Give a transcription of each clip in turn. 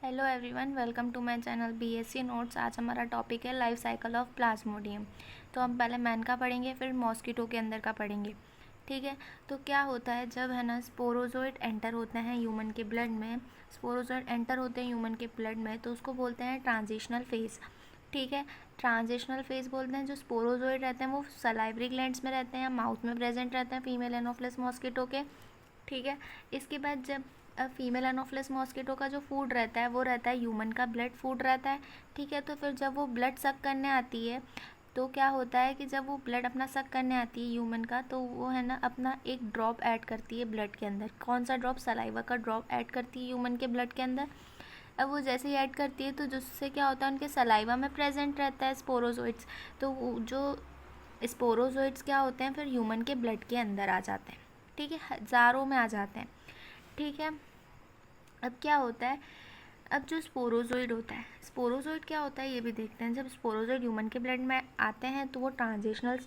Hello everyone, welcome to my channel BSc notes. आज हमारा topic है लाइफ साइकिल ऑफ प्लाज्मोडियम। तो हम पहले मैन का पढ़ेंगे, फिर मॉस्किटो के अंदर का पढ़ेंगे। ठीक है। तो क्या होता है जब है ना स्पोरोजोइट एंटर होते हैं ह्यूमन के ब्लड में, स्पोरोजोइट एंटर होते हैं ह्यूमन के ब्लड में, तो उसको बोलते हैं ट्रांजिशनल फेज़। ठीक है। ट्रांजिशनल फेज़ बोलते हैं। जो स्पोरोजोइट रहते हैं वो सलाइवरी ग्लैंड्स में रहते हैं या माउथ में प्रेजेंट रहते हैं फीमेल एनोफिलस मॉस्किटो के। ठीक है। इसके बाद जब फीमेल एनोफिलस मॉस्किटो का जो फूड रहता है वो रहता है ह्यूमन का ब्लड फूड रहता है। ठीक है। तो फिर जब वो ब्लड सक करने आती है तो क्या होता है कि जब वो ब्लड अपना सक करने आती है ह्यूमन का, तो वो है ना अपना एक ड्रॉप ऐड करती है ब्लड के अंदर। कौन सा ड्रॉप? सलाइवा का ड्रॉप ऐड करती है ह्यूमन के ब्लड के अंदर। अब वो जैसे ही ऐड करती है तो जिससे क्या होता है उनके सलाइवा में प्रेजेंट रहता है स्पोरोजोइट्स। तो जो स्पोरोजोइट्स क्या होते हैं फिर ह्यूमन के ब्लड के अंदर आ जाते हैं। ठीक है। हज़ारों में आ जाते हैं। ठीक है। अब क्या होता है, अब जो स्पोरोजोइड होता है, स्पोरोजोइड क्या होता है ये भी देखते हैं। जब स्पोरोजोइड ह्यूमन के ब्लड में आते हैं तो वो ट्रांजिशनल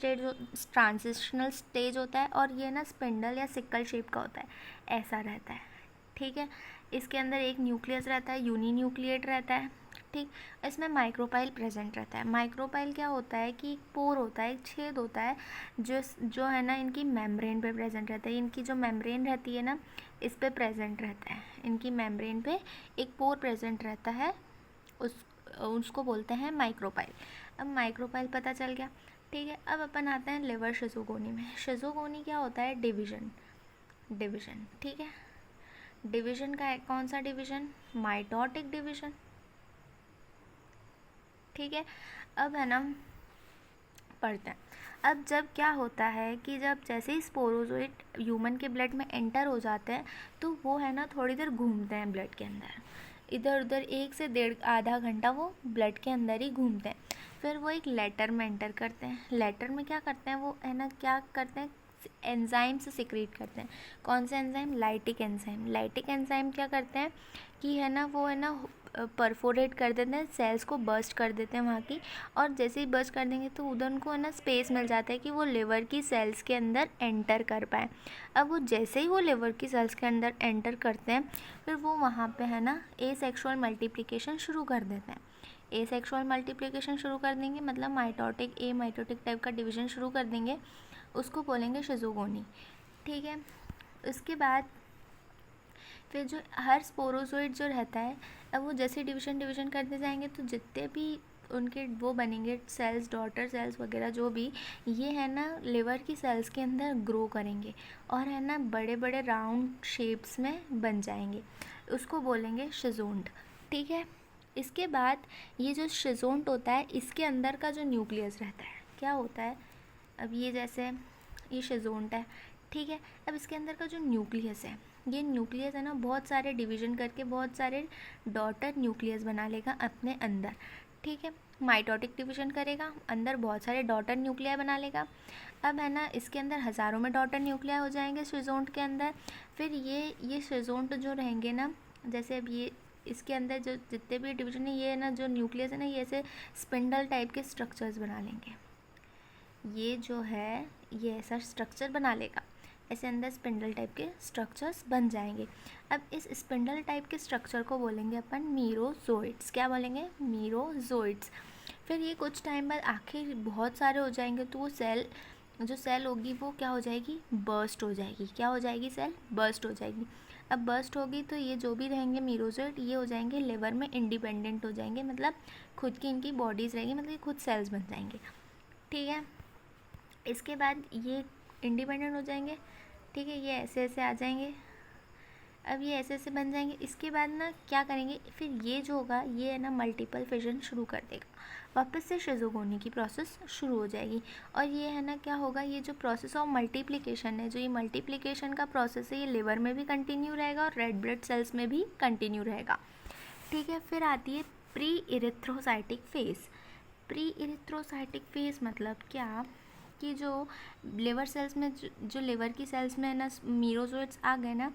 स्टेज होता है और ये ना स्पिंडल या सिक्कल शेप का होता है, ऐसा रहता है। ठीक है। इसके अंदर एक न्यूक्लियस रहता है, यूनी न्यूक्लिएट रहता है। ठीक। इसमें माइक्रोपाइल प्रेजेंट रहता है। माइक्रोपाइल क्या होता है कि एक पोर होता है, एक छेद होता है जो है ना इनकी मेम्ब्रेन पे प्रेजेंट रहता है। इनकी जो मेम्ब्रेन रहती है ना इस पे प्रेजेंट रहता है। इनकी मेम्ब्रेन पे एक पोर प्रेजेंट रहता है, उसको बोलते हैं माइक्रोपाइल। अब माइक्रोपाइल पता चल गया। ठीक है। अब अपन आते हैं लिवर शिज़ोगोनी में। शिज़ोगोनी क्या होता है? डिवीजन। डिवीजन। ठीक है। डिवीजन का है कौन सा डिवीजन? Mitotic division. ठीक है। अब है ना पढ़ते हैं। अब जब क्या होता है कि जब जैसे ही स्पोरोजोइट ह्यूमन के ब्लड में एंटर हो जाते हैं तो वो है ना थोड़ी देर घूमते हैं ब्लड के अंदर, इधर उधर 1 से 1.5 आधा घंटा वो ब्लड के अंदर ही घूमते हैं। फिर वो एक लेटर में एंटर करते हैं। लेटर में क्या करते हैं वो है ना, क्या करते हैं, एंजाइम से सिक्रीट करते हैं। कौन से enzyme? Lytic enzyme. Lytic enzyme क्या करते हैं कि है ना वो है ना परफोरेट कर देते हैं, सेल्स को बर्स्ट कर देते हैं वहाँ की। और जैसे ही बर्स्ट कर देंगे तो उधर उनको है ना स्पेस मिल जाता है कि वो लिवर की सेल्स के अंदर एंटर कर पाए। अब वो जैसे ही वो लिवर की सेल्स के अंदर एंटर करते हैं फिर वो वहाँ पे है ना एसेक्सुअल मल्टीप्लिकेशन शुरू कर देते हैं। एसेक्सुअल मल्टीप्लिकेशन शुरू कर देंगे मतलब माइटोटिक टाइप का डिवीजन शुरू कर देंगे, उसको बोलेंगे शिज़ोगोनी। ठीक है। उसके बाद फिर जो हर स्पोरोजोइड जो रहता है, अब वो जैसे डिवीजन करते जाएंगे तो जितने भी उनके वो बनेंगे सेल्स, डॉटर सेल्स वगैरह जो भी, ये है ना लिवर की सेल्स के अंदर ग्रो करेंगे और है ना बड़े बड़े राउंड शेप्स में बन जाएंगे, उसको बोलेंगे शिज़ोन्ट। ठीक है। इसके बाद ये जो शिज़ोन्ट होता है इसके अंदर का जो न्यूक्लियस रहता है क्या होता है, अब ये जैसे ये शिज़ोन्ट है। ठीक है। अब इसके अंदर का जो न्यूक्लियस है, ये न्यूक्लियस है ना बहुत सारे डिवीजन करके बहुत सारे डॉटर न्यूक्लियस बना लेगा अपने अंदर। ठीक है। माइटोटिक डिवीजन करेगा, अंदर बहुत सारे डॉटर न्यूक्लिया बना लेगा। अब है ना इसके अंदर हज़ारों में डॉटर न्यूक्लिया हो जाएंगे शिज़ोन्ट के अंदर। फिर ये शिज़ोन्ट जो रहेंगे ना, जैसे अब ये इसके अंदर जो जितने भी डिवीजन है, ये है ना जो न्यूक्लियस है ना ये ऐसे स्पिंडल टाइप के स्ट्रक्चर्स बना लेंगे। ये जो है ये ऐसा स्ट्रक्चर बना लेगा, ऐसे अंदर स्पिंडल टाइप के स्ट्रक्चर्स बन जाएंगे। अब इस स्पिंडल टाइप के स्ट्रक्चर को बोलेंगे अपन मीरोजोइट्स। क्या बोलेंगे? मीरोजोइट्स। फिर ये कुछ टाइम बाद आखिर बहुत सारे हो जाएंगे तो वो जो सेल होगी वो क्या हो जाएगी? बर्स्ट हो जाएगी। क्या हो जाएगी? सेल बर्स्ट हो जाएगी। अब बर्स्ट होगी तो ये जो भी रहेंगे मीरोजोइट ये हो जाएंगे लिवर में इंडिपेंडेंट हो जाएंगे, मतलब खुद की इनकी बॉडीज़ रहेगी, मतलब ये खुद सेल्स बन जाएंगे। ठीक है। इसके बाद ये इंडिपेंडेंट हो जाएंगे। ठीक है। ये ऐसे ऐसे आ जाएंगे, अब ये ऐसे ऐसे बन जाएंगे। इसके बाद ना क्या करेंगे, फिर ये जो होगा ये है ना मल्टीपल फिजन शुरू कर देगा, वापस से शिज़ोगोनी की प्रोसेस शुरू हो जाएगी। और ये है ना क्या होगा, ये जो प्रोसेस ऑफ मल्टीप्लिकेशन है, जो ये मल्टीप्लिकेशन का प्रोसेस है ये लिवर में भी कंटिन्यू रहेगा और रेड ब्लड सेल्स में भी कंटिन्यू रहेगा। ठीक है। फिर आती है pre erythrocytic phase. Pre erythrocytic phase मतलब क्या कि जो लिवर सेल्स में जो लिवर की सेल्स में है ना मीरोजोइट्स आ गए ना,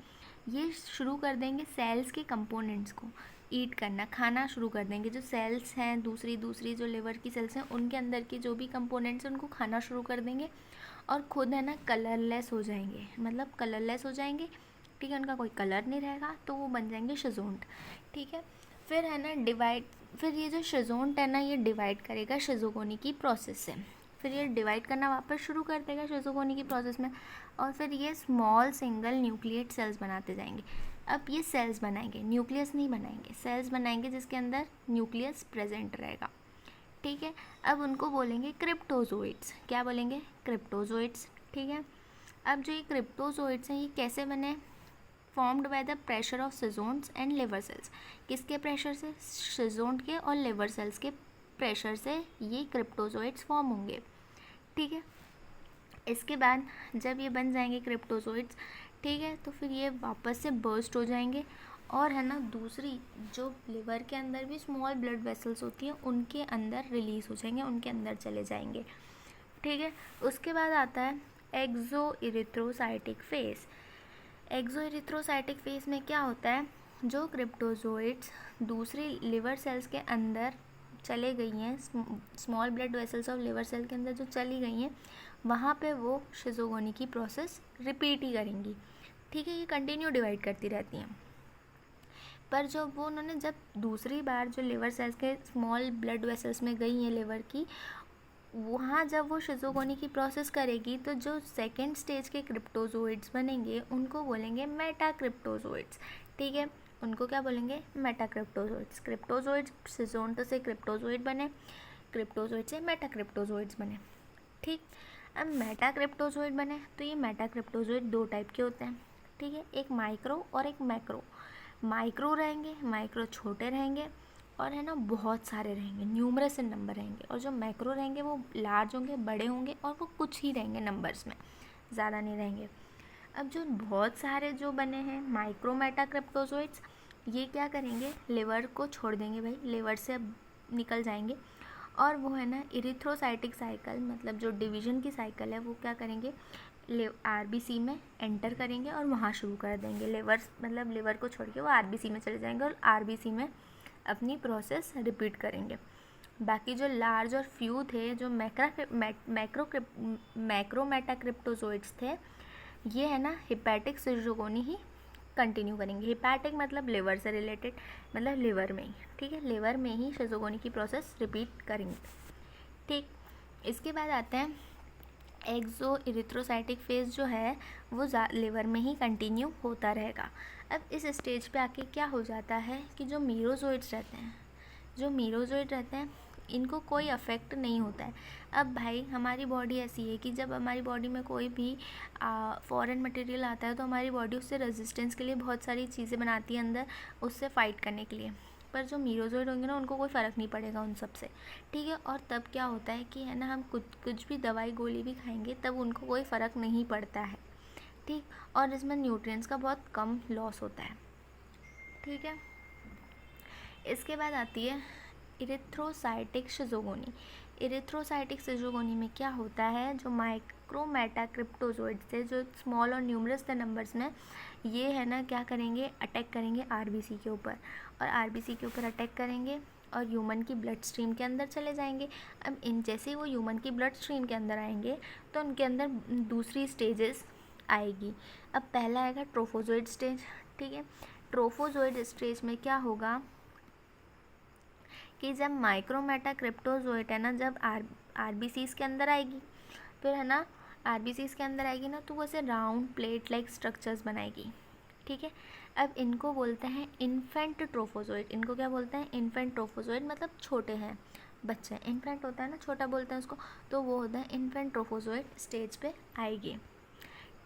ये शुरू कर देंगे सेल्स के कंपोनेंट्स को ईट करना, खाना शुरू कर देंगे। जो सेल्स हैं दूसरी जो लिवर की सेल्स हैं उनके अंदर के जो भी कंपोनेंट्स हैं उनको खाना शुरू कर देंगे और खुद है ना कलरलेस हो जाएंगे, मतलब कलरलेस हो जाएंगे। ठीक है। उनका कोई कलर नहीं रहेगा तो वो बन जाएंगे शिज़ोन्ट। ठीक है। फिर है ना फिर ये जो शिज़ोन्ट है ना, ये डिवाइड करेगा शिज़ोगोनी की प्रोसेस से। फिर ये डिवाइड करना वापस शुरू कर देगा शिज़ोगोनी की प्रोसेस में, और फिर ये स्मॉल सिंगल न्यूक्लिएट सेल्स बनाते जाएंगे। अब ये सेल्स बनाएंगे, न्यूक्लियस नहीं बनाएंगे, सेल्स बनाएंगे जिसके अंदर न्यूक्लियस प्रेजेंट रहेगा। ठीक है, अब उनको बोलेंगे क्रिप्टोजोइड्स। क्या बोलेंगे? क्रिप्टोजोइड्स। ठीक है, अब जो ये क्रिप्टोजोइड्स हैं ये कैसे बने? Formed by the pressure of schizonts and liver cells. किसके प्रेशर से? शिज़ोन्ट के और लिवर सेल्स के प्रेशर से ये क्रिप्टोजोइड्स फॉर्म होंगे। ठीक है, इसके बाद जब ये बन जाएंगे क्रिप्टोजोइड्स, ठीक है, तो फिर ये वापस से बर्स्ट हो जाएंगे, और है ना दूसरी जो लिवर के अंदर भी स्मॉल ब्लड वेसल्स होती हैं उनके अंदर रिलीज़ हो जाएंगे, उनके अंदर चले जाएंगे। ठीक है, उसके बाद आता है एक्सो इरिथ्रोसाइटिक फेस। एक्सो इरिथ्रोसाइटिक फेस में क्या होता है? जो क्रिप्टोजोइड्स दूसरी लिवर सेल्स के अंदर चले गई हैं, small blood vessels of liver cell के अंदर जो चली गई हैं, वहाँ पे वो शिज़ोगोनी की प्रोसेस रिपीट ही करेंगी। ठीक है, ये कंटिन्यू डिवाइड करती रहती हैं। पर जो वो उन्होंने जब दूसरी बार जो लिवर सेल्स के स्मॉल ब्लड वेसल्स में गई हैं लिवर की, वहाँ जब वो शिज़ोगोनी की प्रोसेस करेगी तो जो सेकेंड स्टेज के क्रिप्टोजोइड्स बनेंगे उनको बोलेंगे मेटाक्रिप्टोजोइड्स। ठीक है, उनको क्या बोलेंगे? मेटाक्रिप्टोजोइड्स। क्रिप्टोजोइड्स शिज़ोन्ट से क्रिप्टोजोइड बने, क्रिप्टोजोइड से मेटाक्रिप्टोजोइड्स बने। ठीक, अब मेटाक्रिप्टोजोइड बने तो ये मेटाक्रिप्टोजोइड दो टाइप के होते हैं। ठीक है, एक माइक्रो और एक मैक्रो। माइक्रो रहेंगे, माइक्रो छोटे रहेंगे और है ना बहुत सारे रहेंगे, न्यूमरस इन नंबर रहेंगे, और जो मैक्रो रहेंगे वो लार्ज होंगे, बड़े होंगे, और वो कुछ ही रहेंगे नंबर्स में, ज़्यादा नहीं रहेंगे। अब जो बहुत सारे जो बने हैं माइक्रो मेटाक्रिप्टोजोइड्स, ये क्या करेंगे? लिवर को छोड़ देंगे भाई, लिवर से अब निकल जाएंगे, और वो है ना इरिथ्रोसाइटिक साइकिल, मतलब जो डिवीज़न की साइकिल है, वो क्या करेंगे? आरबीसी में एंटर करेंगे और वहाँ शुरू कर देंगे। लिवर को छोड़ के वो आरबीसी में चले जाएंगे और आरबीसी में अपनी प्रोसेस रिपीट करेंगे। बाकी जो लार्ज और फ्यू थे, जो मैक्रो मेटाक्रिप्टोजोइड्स थे, ये है ना हिपैटिक शिज़ोगोनी ही कंटिन्यू करेंगे। हिपैटिक मतलब लिवर से रिलेटेड, मतलब लिवर में ही। ठीक है, लिवर में ही शिज़ोगोनी की प्रोसेस रिपीट करेंगे। ठीक, इसके बाद आते हैं एक्सो इरिथ्रोसाइटिक फेज जो है वो लिवर में ही कंटिन्यू होता रहेगा। अब इस स्टेज पे आके क्या हो जाता है कि जो मीरोजोइड्स रहते हैं इनको कोई अफेक्ट नहीं होता है। अब भाई हमारी बॉडी ऐसी है कि जब हमारी बॉडी में कोई भी फॉरेन मटेरियल आता है तो हमारी बॉडी उससे रेजिस्टेंस के लिए बहुत सारी चीज़ें बनाती है अंदर, उससे फ़ाइट करने के लिए। पर जो मीरोजोइड होंगे ना उनको कोई फ़र्क नहीं पड़ेगा उन सब से। ठीक है, और तब क्या होता है कि है ना हम कुछ भी दवाई गोली भी खाएंगे तब उनको कोई फ़र्क नहीं पड़ता है। ठीक, और इसमें न्यूट्रिएंट्स का बहुत कम लॉस होता है। ठीक है, इसके बाद आती है इरिथ्रोसाइटिक शिज़ोगोनी। इरिथ्रोसाइटिक शिज़ोगोनी में क्या होता है? जो माइक्रो मेटाक्रिप्टोजोइड थे, जो स्मॉल और न्यूमरस थे नंबर्स में, ये है ना क्या करेंगे? अटैक करेंगे आरबीसी के ऊपर, और आरबीसी के ऊपर अटैक करेंगे और ह्यूमन की ब्लड स्ट्रीम के अंदर चले जाएंगे। अब जैसे ही वो ह्यूमन की ब्लड स्ट्रीम के अंदर आएंगे तो उनके अंदर दूसरी स्टेजेस आएगी। अब पहला आएगा ट्रोफोजोइड स्टेज। ठीक है, ट्रोफोजोइड स्टेज में क्या होगा कि जब माइक्रोमेटाक्रिप्टोजोइड है ना, जब आरबीसीज के अंदर आएगी, फिर है ना आरबीसीज के अंदर आएगी ना तो वो ऐसे राउंड प्लेट लाइक स्ट्रक्चर्स बनाएगी। ठीक है, अब इनको बोलते हैं इन्फेंट ट्रोफोजोइड। इनको क्या बोलते हैं? इन्फेंट ट्रोफोजोइड, मतलब छोटे हैं बच्चे। इन्फेंट होता है ना, छोटा बोलते हैं उसको, तो वो होता है इन्फेंट ट्रोफोजोइड स्टेज पे आएगी।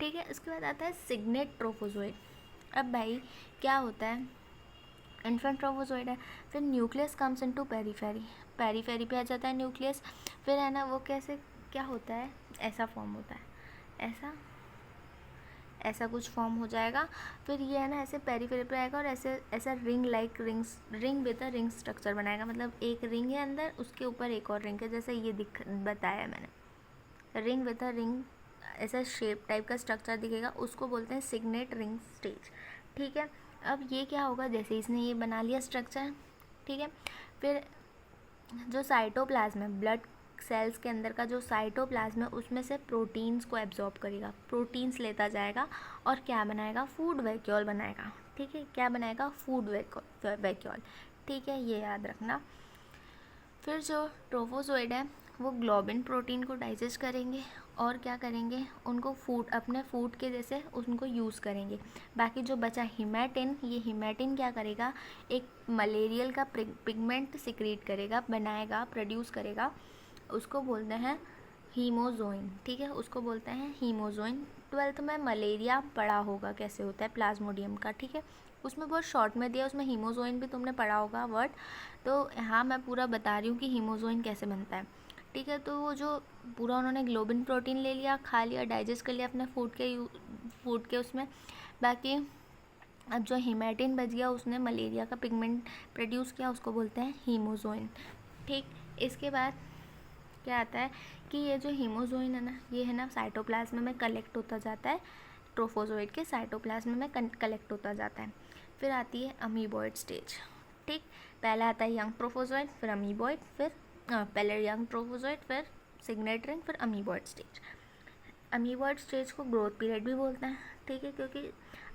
ठीक है, इसके बाद आता है सिग्नेट ट्रोफोजोइड। अब भाई क्या होता है? इन्फेंट ट्रोफोजोइड है, फिर nucleus comes into periphery, periphery पे आ जाता है न्यूक्लियस। फिर है ना वो कैसे क्या होता है? ऐसा फॉर्म होता है, ऐसा कुछ फॉर्म हो जाएगा। फिर ये है ना ऐसे पेरीफेरी पे आएगा और ऐसा ring with a ring structure बनाएगा। मतलब एक रिंग है अंदर, उसके ऊपर एक और रिंग है, जैसे ये बताया मैंने, रिंग विद अ रिंग, ऐसा शेप टाइप का स्ट्रक्चर दिखेगा, उसको बोलते हैं सिग्नेट रिंग स्टेज। ठीक है, अब ये क्या होगा? जैसे इसने ये बना लिया स्ट्रक्चर, ठीक है, फिर जो साइटोप्लाज्म है, ब्लड सेल्स के अंदर का जो साइटोप्लाज्म है, उसमें से प्रोटीन्स को एब्जॉर्ब करेगा, प्रोटीन्स लेता जाएगा और क्या बनाएगा? फूड वैक्यूल बनाएगा। ठीक है, क्या बनाएगा? Food vacuole. ठीक है, ये याद रखना। फिर जो ट्रोफोजोइड है वो ग्लोबिन प्रोटीन को डाइजेस्ट करेंगे और क्या करेंगे, उनको फूड, अपने फूड के जैसे उनको यूज़ करेंगे। बाकी जो बचा हीमेटिन, ये हीमेटिन क्या करेगा, एक मलेरियल का पिगमेंट सिक्रीट करेगा, बनाएगा, प्रोड्यूस करेगा, उसको बोलते हैं हीमोजोइन। ठीक है, उसको बोलते हैं हीमोजोइन। 12th में मलेरिया पढ़ा होगा कैसे होता है प्लाज्मोडियम का, ठीक है, उसमें बहुत शॉर्ट में दिया, उसमें हीमोजोइन भी तुमने पढ़ा होगा वर्ड, तो यहाँ मैं पूरा बता रही हूँ कि हीमोजोइन कैसे बनता है। ठीक है, तो वो जो पूरा उन्होंने ग्लोबिन प्रोटीन ले लिया, खा लिया, डाइजेस्ट कर लिया अपने फूड के उसमें। बाकी अब जो हीमेटिन बच गया, उसने मलेरिया का पिगमेंट प्रोड्यूस किया, उसको बोलते हैं हीमोजोइन। ठीक, इसके बाद क्या आता है कि ये जो हीमोजोइन है ना, ये है ना साइटोप्लाज्म में कलेक्ट होता जाता है, ट्रोफोजोइड के साइटोप्लाज्म में कलेक्ट होता जाता है। फिर आती है अमीबॉइड स्टेज। ठीक, पहला आता है यंग ट्रोफोजोइड, फिर अमीबॉइड, फिर पहले यंग ट्रोफोजोइड, फिर सिग्नेट रिंग, फिर अमीबॉइड स्टेज। अमीबॉइड स्टेज को ग्रोथ पीरियड भी बोलते हैं। ठीक है, क्योंकि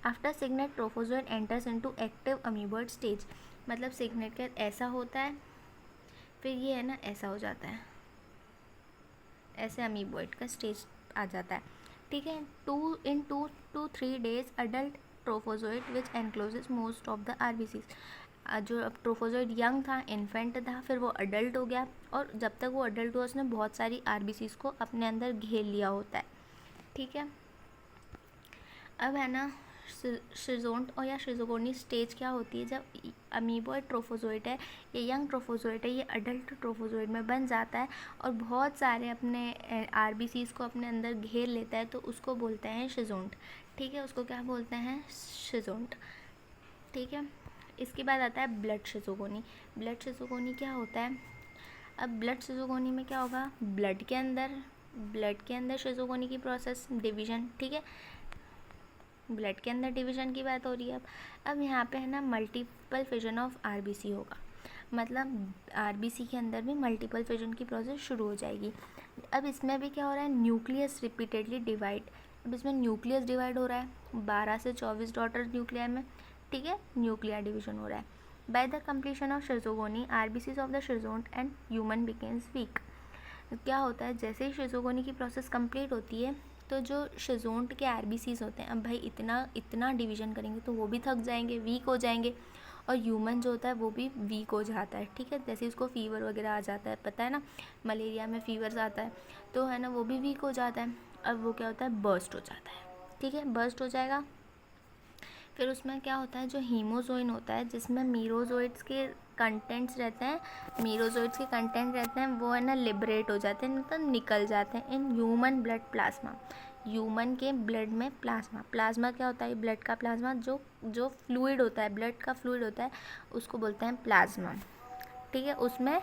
after signet trophozoite enters into active amoeboid stage, मतलब सिग्नेट का ऐसा होता है, फिर ये है ना ऐसा हो जाता है, ऐसे अमीबॉइड का स्टेज आ जाता है। ठीक है, 2 to 3 days adult trophozoite which encloses most of the RBCs. जो ट्रोफोजोइड यंग था, इन्फेंट था, फिर वो अडल्ट हो गया, और जब तक वो अडल्ट हुआ उसने बहुत सारी आरबीसीज को अपने अंदर घेर लिया होता है। ठीक है, अब है ना शिजोंट और या शिजोगोनी स्टेज क्या होती है, जब अमीबॉइड ट्रोफोजोइड है, ये यंग ट्रोफोजोइड है, ये अडल्ट ट्रोफोजोइड में बन जाता है और बहुत सारे अपने आरबीसीज को अपने अंदर घेर लेता है, तो उसको बोलते हैं शिजोंट। ठीक है, उसको क्या बोलते हैं, शिजोंट। ठीक है, इसके बाद आता है ब्लड शिजोगोनी। ब्लड शिजोगोनी क्या होता है, अब ब्लड शिजोगोनी में क्या होगा, ब्लड के अंदर शिजोगोनी की प्रोसेस, डिवीजन। ठीक है, ब्लड के अंदर डिवीजन की बात हो रही है। अब यहाँ पे है ना मल्टीपल फिजन ऑफ आरबीसी होगा, मतलब आरबीसी के अंदर भी मल्टीपल फिजन की प्रोसेस शुरू हो जाएगी। अब इसमें भी क्या हो रहा है, न्यूक्लियस रिपीटेडली डिवाइड। अब इसमें न्यूक्लियस डिवाइड हो रहा है 12 से 24 डॉटर न्यूक्लियर में। ठीक है, न्यूक्लियर डिवीजन हो रहा है। By the completion of schizogony RBCs of the schizont and human becomes weak. क्या होता है, जैसे ही शिजोगोनी की प्रोसेस कंप्लीट होती है, तो जो शिजोंट के आरबीसीज होते हैं, अब भाई इतना डिवीजन करेंगे तो वो भी थक जाएंगे, वीक हो जाएंगे, और ह्यूमन जो होता है वो भी वीक हो जाता है। ठीक है, जैसे इसको फीवर वगैरह आ जाता है, पता है ना, मलेरिया में फीवर आता है, तो है ना वो भी वीक हो जाता है। अब वो क्या होता है, बर्स्ट हो जाता है। ठीक है, बर्स्ट हो जाएगा। फिर उसमें क्या होता है, जो हीमोजोइन होता है, जिसमें मीरोजोइड्स के कंटेंट्स रहते हैं, मीरोजोइड्स के कंटेंट रहते हैं, वो है ना लिबरेट हो जाते हैं, मतलब निकल जाते हैं in human blood plasma. Human के ब्लड में प्लाज्मा क्या होता है, ब्लड का प्लाज्मा, जो फ्लूइड होता है, ब्लड का फ्लूइड होता है, उसको बोलते हैं प्लाज्मा। ठीक है, उसमें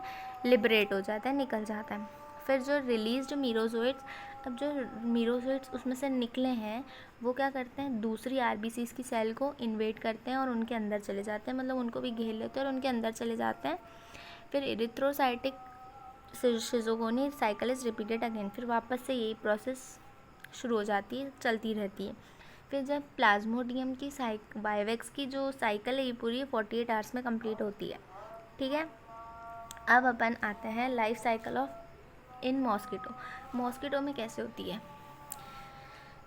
लिबरेट हो जाता है, निकल जाता है। फिर जो रिलीज्ड मीरोजोइड्स, अब जो मीरोजोइड्स उसमें से निकले हैं, वो क्या करते हैं, दूसरी आरबीसीज की सेल को इन्वेड करते हैं और उनके अंदर चले जाते हैं, मतलब उनको भी घेर लेते हैं और उनके अंदर चले जाते हैं। फिर erythrocytic schizogony cycle is repeated again, फिर वापस से यही प्रोसेस शुरू हो जाती है, चलती रहती है। फिर जब प्लाज्मोडियम की बायोवेक्स की जो साइकिल है, ये पूरी 48 आवर्स में कंप्लीट होती है। ठीक है, अब अपन आते हैं life cycle of in mosquito में कैसे होती है।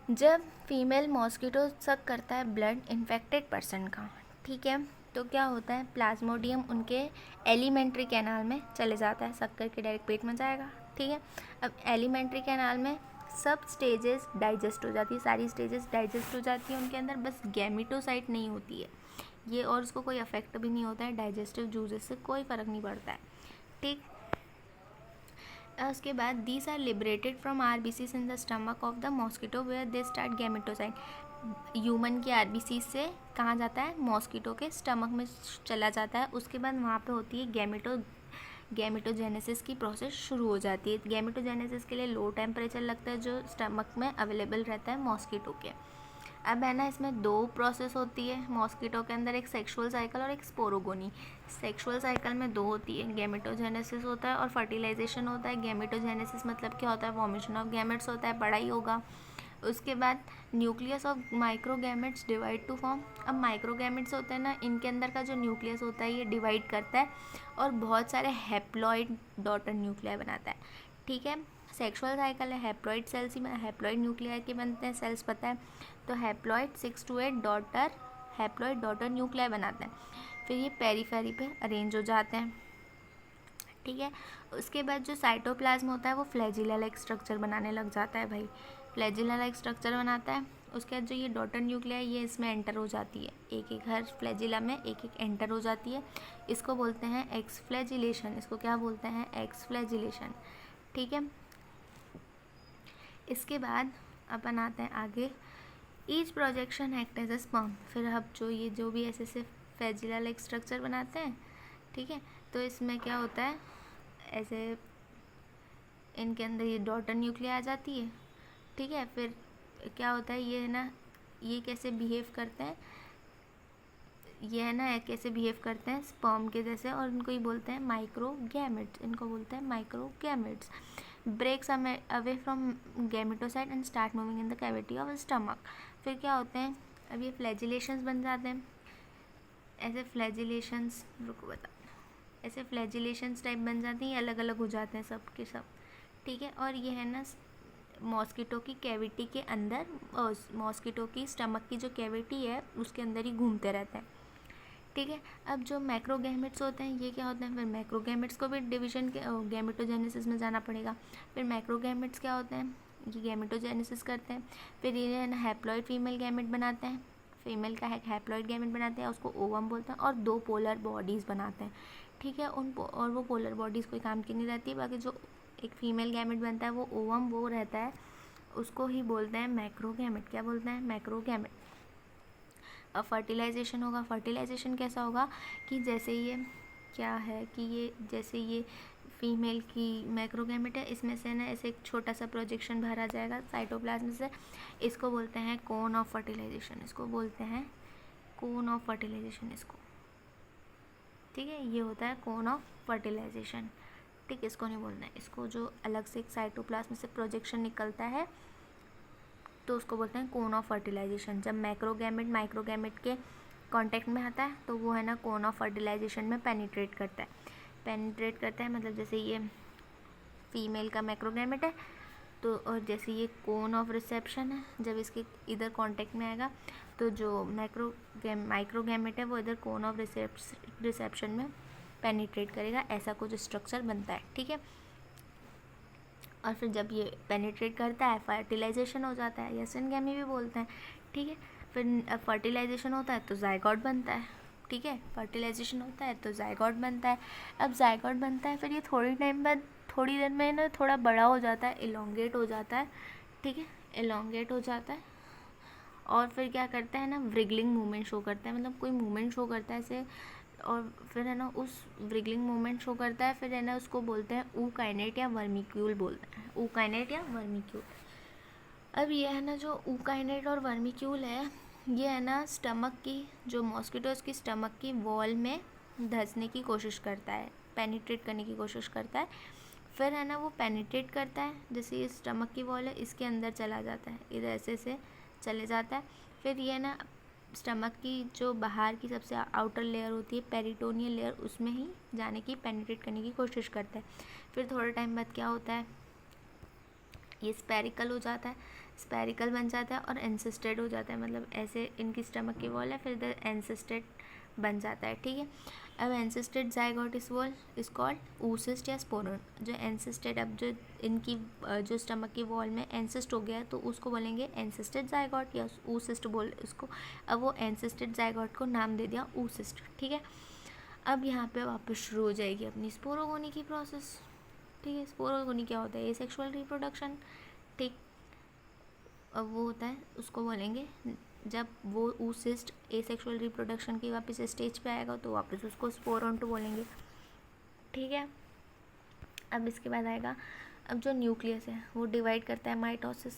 जब फीमेल मॉस्किटो सक करता है ब्लड इन्फेक्टेड पर्सन का, ठीक है, तो क्या होता है, प्लाज्मोडियम उनके एलिमेंट्री कैनाल में चले जाता है, सक करके डायरेक्ट पेट में जाएगा। ठीक है, अब एलिमेंट्री कैनाल में सब स्टेजेस डाइजेस्ट हो जाती है, सारी स्टेजेस डाइजेस्ट हो जाती है उनके अंदर, बस गैमेटोसाइट नहीं होती है ये, और उसको कोई अफेक्ट भी नहीं होता है, डाइजेस्टिव जूसेस से कोई फ़र्क नहीं पड़ता है। ठीक, उसके बाद these are liberated from RBCs in the stomach of the mosquito where they start gametocyte. Human की आरबीसीज से कहाँ जाता है, मॉस्किटो के स्टमक में चला जाता है, उसके बाद वहाँ पे होती है गैमेटोजेनेसिस की प्रोसेस शुरू हो जाती है। गैमेटोजेनेसिस के लिए लो टेम्परेचर लगता है, जो स्टमक में अवेलेबल रहता है मॉस्किटो के। अब है ना, इसमें 2 प्रोसेस होती है मॉस्किटो के अंदर, एक सेक्सुअल साइकिल और एक स्पोरोगोनी। सेक्सुअल साइकिल में 2 होती है, गैमेटोजेनेसिस होता है और फर्टिलाइजेशन होता है। गैमेटोजेनेसिस मतलब क्या होता है, फॉर्मेशन ऑफ गैमेट्स होता है, पढ़ा ही होगा। उसके बाद nucleus of microgametes divide to form. अब माइक्रोगैमेट्स होते हैं ना, इनके अंदर का जो न्यूक्लियस होता है ये डिवाइड करता है और बहुत सारे हैप्लॉइड डॉटर न्यूक्लियाई बनाता है। ठीक है, सेक्सुअल साइकिल है, हैप्लॉइड सेल्स ही हैप्लॉइड न्यूक्लियाई के बनते हैं सेल्स, पता है। तो haploid 6 to 8 daughter haploid daughter nuclei बनाते हैं। फिर ये पेरीफेरी पे अरेंज हो जाते हैं। ठीक है, उसके बाद जो साइटोप्लाज्म होता है वो फ्लैजिला लाइक स्ट्रक्चर बनाने लग जाता है भाई, फ्लैजिला लाइक स्ट्रक्चर बनाता है। उसके बाद जो ये डॉटर न्यूक्लियाई ये इसमें एंटर हो जाती है, एक एक हर फ्लैजिला में एक एक एंटर हो जाती है। इसको बोलते हैं एक्सफ्लैजिलेशन। इसको क्या बोलते हैं? एक्सफ्लैजिलेशन। ठीक है, इसके बाद अपन आते हैं आगे, each projection act as a sperm. फिर अब जो भी ऐसे फ्लैजिला लाइक स्ट्रक्चर बनाते हैं, ठीक है, तो इसमें क्या होता है, ऐसे इनके अंदर ये डॉटर न्यूक्लिया आ जाती है। ठीक है, फिर क्या होता है, ये है ना, ये कैसे बिहेव करते हैं, ये है ना कैसे बिहेव करते हैं स्पर्म के जैसे, और इनको ही बोलते हैं माइक्रोगैमेट्स। इनको बोलते हैं microgametes. Breaks away from gametocyte and start moving in the cavity of stomach. फिर क्या होते हैं, अब ये फ्लैजिलेशंस बन जाते हैं, ऐसे फ्लैजिलेशंस, रुको बता, ऐसे फ्लैजिलेशंस टाइप बन जाती हैं, अलग अलग हो जाते हैं सब के सब। ठीक है, और ये है ना मॉस्किटो की कैविटी के अंदर, मॉस्किटो की स्टमक की जो कैविटी है उसके अंदर ही घूमते रहते हैं। ठीक है, अब जो मैक्रोगैमेट्स होते हैं ये क्या होते हैं, फिर मैक्रोगैमेट्स को भी डिवीजन के गैमेटोजेनेसिस में जाना पड़ेगा। फिर मैक्रोगैमेट्स क्या होते हैं, ये गैमेटोजेनेसिस करते हैं। फिर ये ना हैप्लॉइड फीमेल गैमेट बनाते हैं, फीमेल का हैप्लॉइड गैमेट बनाते हैं, उसको ओवम बोलते हैं, और 2 पोलर बॉडीज़ बनाते हैं। ठीक है, और वो पोलर बॉडीज़ कोई काम की नहीं रहती है। बाकी जो एक फीमेल गैमेट बनता है वो ओवम वो रहता है, उसको ही बोलते हैं मैक्रोगैमेट। क्या बोलते हैं? मैक्रोगैमेट। अब फर्टिलाइजेशन होगा। फर्टिलाइजेशन कैसा होगा कि जैसे ये क्या है कि ये जैसे ये फीमेल की मैक्रोगैमेट है, इसमें से ना ऐसे एक छोटा सा प्रोजेक्शन बाहर आ जाएगा साइटोप्लाज्म से, इसको बोलते हैं कोन ऑफ फर्टिलाइजेशन। इसको बोलते हैं कोन ऑफ फर्टिलाइजेशन इसको। ठीक है, ये होता है कोन ऑफ फर्टिलाइजेशन। ठीक, इसको नहीं बोलना है, इसको जो अलग से एक साइटोप्लाज्म से प्रोजेक्शन निकलता है तो उसको बोलते हैं कोन ऑफ फर्टिलाइजेशन। जब मैक्रोगैमेट माइक्रोगैमेट के कांटेक्ट में आता है तो वो है ना कोन ऑफ फर्टिलाइजेशन में पेनिट्रेट करता है। पेनिट्रेट करता है मतलब जैसे ये फीमेल का मैक्रोगैमेट है तो, और जैसे ये कोन ऑफ रिसेप्शन है, जब इसके इधर कांटेक्ट में आएगा तो जो माइक्रोगैमेट है वो इधर कोन ऑफ रिसेप्शन में पेनिट्रेट करेगा। ऐसा कुछ स्ट्रक्चर बनता है। ठीक है, और फिर जब ये पेनिट्रेट करता है फर्टिलाइजेशन हो जाता है, या सिनगैमी भी बोलते हैं। ठीक है, फिर फर्टिलाइजेशन होता है तो जायगोट बनता है। ठीक है, फर्टिलाइजेशन होता है तो जायगोट बनता है। अब जायगोट बनता है, फिर ये थोड़ी टाइम बाद, थोड़ी देर में ना थोड़ा बड़ा हो जाता है, इलोंगेट हो जाता है। ठीक है, इलोंगेट हो जाता है और फिर क्या करता है ना, व्रिगलिंग मूवमेंट शो करता है, मतलब कोई मूवमेंट शो करता है ऐसे, और फिर है ना उस व्रिगलिंग मूवमेंट शो करता है, फिर है ना उसको बोलते हैं ऊकाइनेट या वर्मिक्यूल बोलते हैं, ऊकाइनेट या वर्मिक्यूल। अब ये है ना जो ऊकाइनेट और वर्मिक्यूल है, ये है ना स्टमक की, जो मॉस्किटोज की स्टमक की वॉल में धंसने की कोशिश करता है, पेनिट्रेट करने की कोशिश करता है। फिर है ना वो पेनिट्रेट करता है, जैसे ये स्टमक की वॉल है इसके अंदर चला जाता है, इधर ऐसे से चले जाता है। फिर ये ना स्टमक की जो बाहर की सबसे आउटर लेयर होती है, पेरिटोनियल लेयर, उसमें ही जाने की, पेनिट्रेट करने की कोशिश करता है। फिर थोड़े टाइम बाद क्या होता है, ये स्पेरिकल हो जाता है, स्पेरिकल बन जाता है और एंसिस्टेड हो जाता है, मतलब ऐसे इनकी स्टमक की वॉल है, फिर इधर एंसिस्टेड बन जाता है। ठीक है, अब एंसिस्टेड जाइगोट इज कॉल्ड oocyst या स्पोरन। जो एंसिस्टेड, अब जो इनकी जो स्टमक की वॉल में एंसिस्ट हो गया है तो उसको बोलेंगे एंसिस्टेड जाइगोट या oocyst बोल उसको। अब वो एंसिस्टेड जाइगोट को नाम दे दिया oocyst। ठीक है, अब यहाँ पे वापस शुरू हो जाएगी अपनी स्पोरोगोनी की प्रोसेस। ठीक है, स्पोरोगोनी क्या होता है, एसेक्सुअल रिप्रोडक्शन। ठीक, अब वो होता है, उसको बोलेंगे जब वो oocyst एसेक्सुअल रिप्रोडक्शन की वापस स्टेज पे आएगा तो वापस उसको स्पोरोन्टो बोलेंगे। ठीक है, अब इसके बाद आएगा, अब जो न्यूक्लियस है वो डिवाइड करता है माइटोसिस,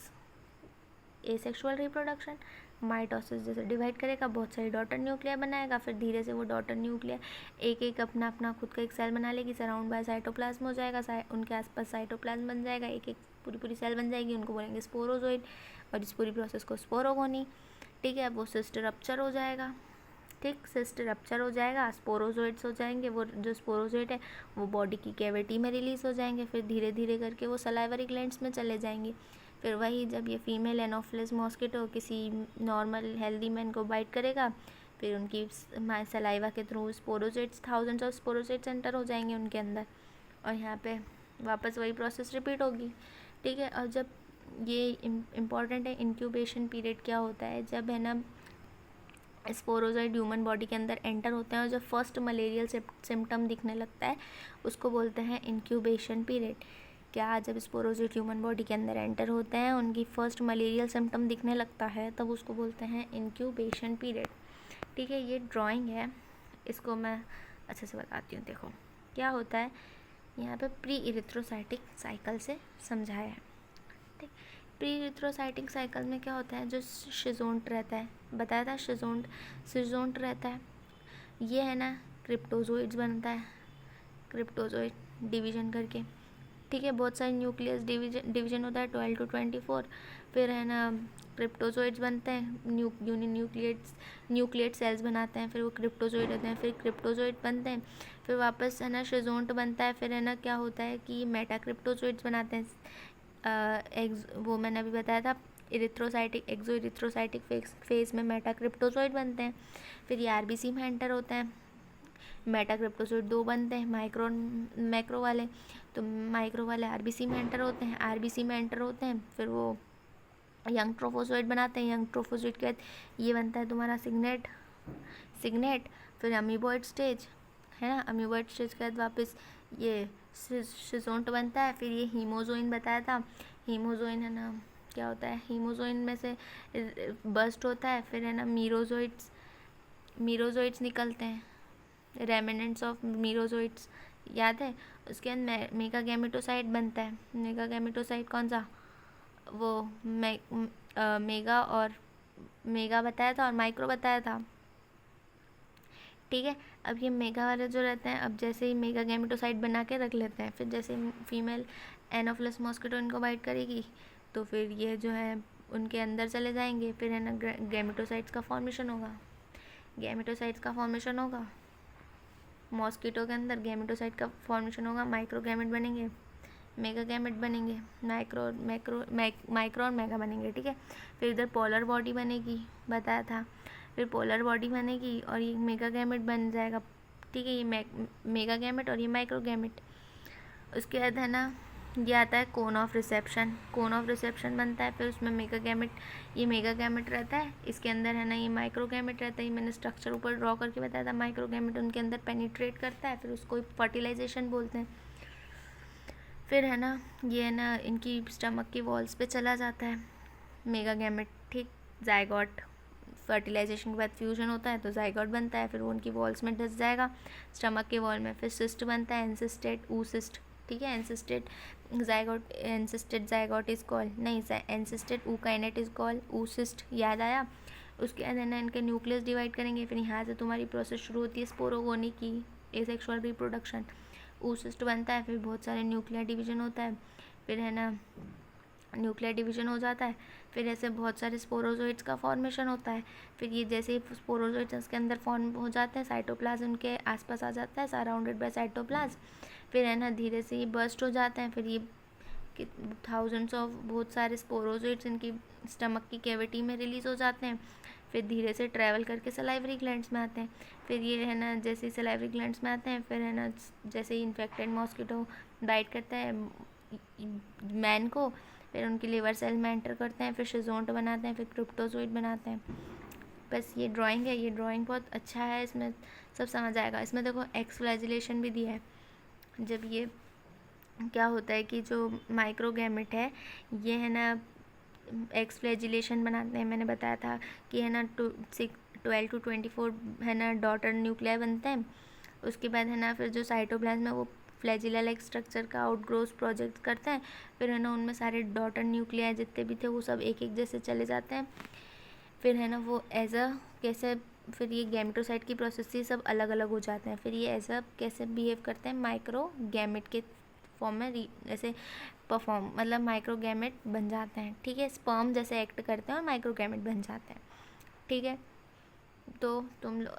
एसेक्सुअल रिप्रोडक्शन, माइटोसिस जैसे डिवाइड करेगा, बहुत सारी डॉटर न्यूक्लिया बनाएगा, फिर धीरे से वो डॉटर न्यूक्लिया एक एक अपना खुद का एक सेल बना लेगी, सराउंड बाय साइटोप्लाज्म हो जाएगा, उनके आसपास साइटोप्लाज्म बन जाएगा, एक एक पूरी पूरी सेल बन जाएगी, उनको बोलेंगे स्पोरोजोइड, और इस पूरी प्रोसेस को स्पोरोगोनी। ठीक है, वो सिस्ट रप्चर हो जाएगा। ठीक, सिस्ट रप्चर हो जाएगा, स्पोरोजोइड्स हो जाएंगे। वो जो स्पोरोजोइड है वो बॉडी की कैविटी में रिलीज हो जाएंगे, फिर धीरे धीरे करके वो सलाइवरी ग्लैंड्स में चले जाएंगे। फिर वही जब ये फीमेल एनोफिलस मॉस्किटो किसी नॉर्मल हेल्दी मैन को बाइट करेगा, फिर उनकी सलाइवा के through sporozoites, thousands of sporozoites enter हो जाएंगे उनके अंदर, और यहाँ पे वापस वही प्रोसेस रिपीट होगी। ठीक है, और जब ये इम्पॉर्टेंट है इंक्यूबेशन पीरियड क्या होता है, जब है ना स्पोरोजोइड ह्यूमन बॉडी के अंदर एंटर होते हैं और जब फर्स्ट मलेरियल सिम्टम दिखने लगता है उसको बोलते हैं इंक्यूबेशन पीरियड। क्या, जब स्पोरोजोइड ह्यूमन बॉडी के अंदर एंटर होते हैं, उनकी फर्स्ट मलेरियल सिम्टम दिखने लगता है, तब उसको बोलते हैं इंक्यूबेशन पीरियड। ठीक है, ये ड्राइंग है, इसको मैं अच्छे से बताती हूँ। देखो क्या होता है, यहाँ पे प्री इरिथ्रोसाइटिक साइकिल से समझाया है। ठीक, प्री इरिथ्रोसाइटिक साइकिल में क्या होता है, जो शिजोंट रहता है, बताया था शिजोंट रहता है, ये है ना क्रिप्टोजोइड्स बनता है, क्रिप्टोजोइड डिवीजन करके। ठीक है, बहुत सारे न्यूक्लियस डिवीजन होता है 12 to 24। फिर है ना क्रिप्टोजोइड्स बनते हैं, न्यूक्लिएट सेल्स बनाते हैं, फिर वो क्रिप्टोजोइड होते हैं, फिर क्रिप्टोजोइड बनते हैं, फिर वापस है ना शिजोंट बनता है। फिर है ना क्या होता है कि मेटाक्रिप्टोजोइड्स बनाते हैं, वो मैंने अभी बताया था इरिथ्रोसाइटिक एक्सो इरिथ्रोसाइटिक फेज में मेटाक्रिप्टोजोइड बनते हैं। फिर ये आरबीसी में एंटर होते हैं, मेटाक्रिप्टोजोइड 2 बनते हैं, मैक्रो वाले, तो माइक्रो वाले आरबीसी में एंटर होते हैं, आरबीसी में एंटर होते हैं, फिर वो यंग ट्रोफोजोइड बनाते हैं। यंग ट्रोफोजोइड के बाद ये बनता है तुम्हारा सिग्नेट, फिर अमीबॉइड स्टेज है ना, अमीबॉइड स्टेज के बाद वापस ये शिजोंट बनता है। फिर ये हीमोजोइन बताया था, हीमोजोइन है ना क्या होता है, हीमोजोइन में से बस्ट होता है, फिर है ना मीरोजोइड्स निकलते हैं, रेमिनेंट्स ऑफ मीरोजोइड्स, याद है। उसके बाद मेगागैमेटोसाइट बनता है। मेगागैमेटोसाइट कौन सा, वो मेगा बताया था और माइक्रो बताया था। ठीक है, अब ये मेगा वाले जो रहते हैं, अब जैसे ही मेगा गैमेटोसाइट बना के रख लेते हैं, फिर जैसे फीमेल एनोफिलस मॉस्किटो इनको बाइट करेगी तो फिर ये जो है उनके अंदर चले जाएंगे, फिर है ना गैमेटोसाइट्स का फॉर्मेशन होगा, मॉस्किटो के अंदर गैमेटोसाइट का फॉर्मेशन होगा, माइक्रो गैमेट बनेंगे, मेगा गैमेट बनेंगे, माइक्रो और मेगा बनेंगे। ठीक है, फिर इधर पोलर बॉडी बनेगी, बताया था, फिर पोलर बॉडी बनेगी और ये मेगा गैमेट बन जाएगा। ठीक है, ये मेगा गैमेट और ये माइक्रो गैमेट। उसके बाद है ना ये आता है कोन ऑफ रिसेप्शन बनता है, फिर उसमें ये मेगा गैमेट रहता है, इसके अंदर है ना ये माइक्रो गैमेट रहता है। ये मैंने स्ट्रक्चर ऊपर ड्रॉ करके बताया था, माइक्रो गैमेट उनके अंदर पेनिट्रेट करता है, फिर उसको फर्टिलाइजेशन बोलते हैं। फिर है ना ये है ना इनकी स्टमक की वॉल्स पे चला जाता है मेगा गैमेट। ठीक, जाइगोट, फर्टिलाइजेशन के बाद फ्यूजन होता है तो जाइगोट बनता है, फिर वो उनकी वॉल्स में धस जाएगा स्टमक के वॉल में। फिर सिस्ट बनता है, एंसिस्टेड ऊसिस्ट। ठीक है, एंसिस्टेड जाइगोट इज कॉल्ड, नहीं एंसिस्टेड ऊकाइनेट इज कॉल्ड ऊसिस्ट, याद आया। उसके बाद है ना इनके न्यूक्लियस डिवाइड करेंगे, फिर यहाँ से तुम्हारी प्रोसेस शुरू होती है स्पोरोगोनी की, एसेक्सुअल रिप्रोडक्शन। ऊसिस्ट बनता है, फिर बहुत सारे न्यूक्लियर डिवीजन होता है, फिर है ना न्यूक्लियर डिवीजन हो जाता है, फिर ऐसे बहुत सारे स्पोरोजोइड्स का फॉर्मेशन होता है। फिर ये जैसे ही स्पोरोजोइड्स उसके अंदर फॉर्म हो जाते हैं, साइटोप्लाज्म उनके आसपास आ जाता है, सराउंडेड बाय साइटोप्लाज्म। फिर है ना धीरे से ये बर्स्ट हो जाते हैं, फिर ये थाउजेंड्स ऑफ बहुत सारे स्पोरोजोइड्स इनकी स्टमक की कैविटी में रिलीज़ हो जाते हैं, फिर धीरे से ट्रैवल करके सलाइवरी ग्लैंड्स में आते हैं। फिर ये है ना जैसे ही सलाइवरी ग्लैंड्स में आते हैं, फिर है ना जैसे ही इन्फेक्टेड मॉस्किटो बाइट करता है मैन को, फिर उनकी लिवर सेल में एंटर करते हैं, फिर शिजोंट बनाते हैं, फिर क्रिप्टोजोइड बनाते हैं। बस ये ड्राइंग है, ये ड्राइंग बहुत अच्छा है, इसमें सब समझ आएगा। इसमें देखो एक्स फ्लैजिलेशन भी दिया है, जब ये क्या होता है कि जो माइक्रोगैमेट है ये है ना एक्स फ्लैजिलेशन बनाते हैं। मैंने बताया था कि है ना 12 to 24 है ना डॉटर न्यूक्लियाई बनते हैं। उसके बाद है ना फिर जो साइटोप्लाज्म है वो फ्लैजिला लाइक स्ट्रक्चर का आउटग्रोथ प्रोजेक्ट करते हैं, फिर है ना उनमें सारे डॉटर न्यूक्लियाई जितने भी थे वो सब एक एक जैसे चले जाते हैं। फिर है ना वो कैसे फिर ये गैमेटोसाइट की प्रोसेस से सब अलग अलग हो जाते हैं, फिर ये कैसे बिहेव करते हैं माइक्रो गैमेट के फॉर्म में जैसे परफॉर्म मतलब माइक्रोगैमेट बन जाते हैं, ठीक है। स्पर्म जैसे एक्ट करते हैं और माइक्रोगैमेट बन जाते हैं, ठीक है। तो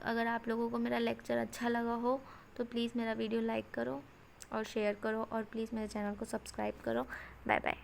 अगर आप लोगों को मेरा लेक्चर अच्छा लगा हो तो प्लीज़ मेरा वीडियो लाइक करो और शेयर करो, और प्लीज़ मेरे चैनल को सब्सक्राइब करो। Bye bye.